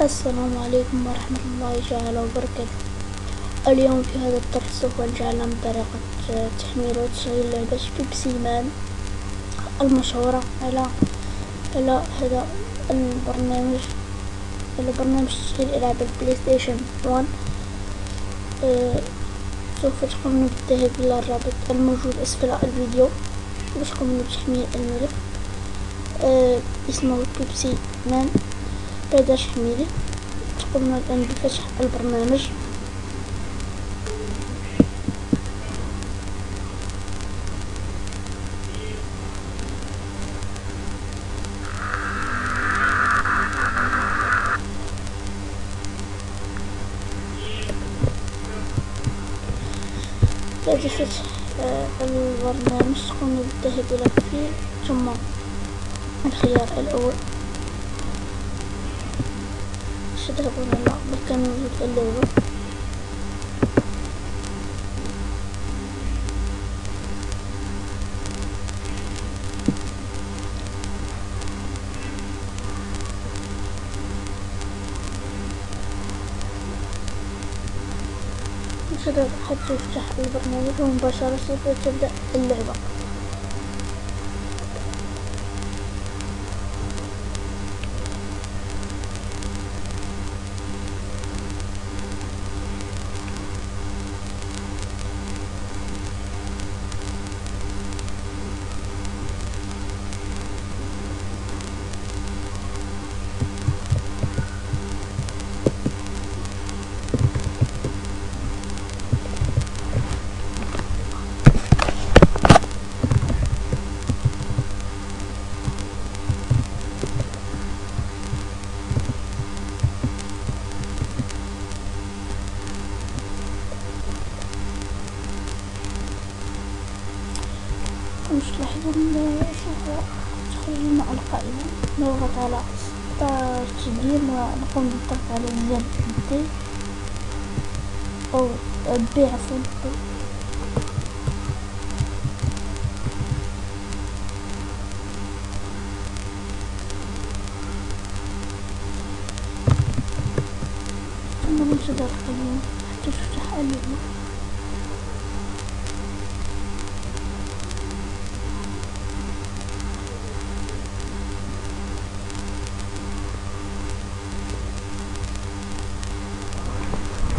السلام عليكم ورحمة الله تعالى وبركاته. اليوم في هذا الدرس سوف نتعلم طريقة تحميل وتشغيل لعبة بيبسي مان المشهورة على هذا البرنامج، برنامج تشغيل ألعاب البلاي ستيشن 1. سوف تقومون بالذهاب إلى الرابط الموجود أسفل الفيديو باش تقومون بتحميل الملف. اسمه بيبسي مان. بعد تحميله تقومون الآن بفتح البرنامج. بعد فتح البرنامج تقومون بالذهاب إلى التفعيل ثم الخيار الأول تذهبون إلى مكان وجود اللعبة. حتى يفتح البرنامج ومباشرة سوف تبدأ اللعبة. مش تلاحظون سوف تخرج لنا القائمة. نضغط على تسجيل ونقوم بالضغط على زر دي أو بي عفوا ثم ننتظر قليلا حتى تفتح اللعبة.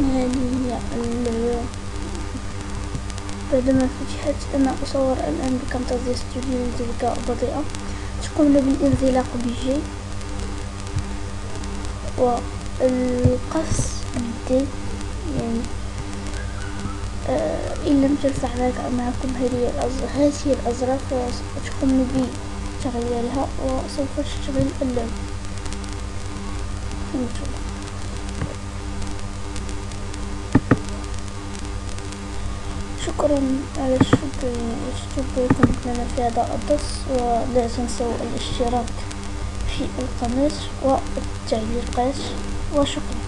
هذه هي اللعبة بعدما فتحت. أنا أصور الآن بكامتازيا ستوديو لتلك بطيئة. تقومون بالانزلاق بجي والقص بالدي، يعني إن لم ترفع معكم هذه الأزرار فتقومون بتغييرها وسوف تشتغل اللعبة. شكرا على اشتراككم لنا في هذا الدرس، ولا تنسوا الاشتراك في القناة والتعليقات، وشكرا.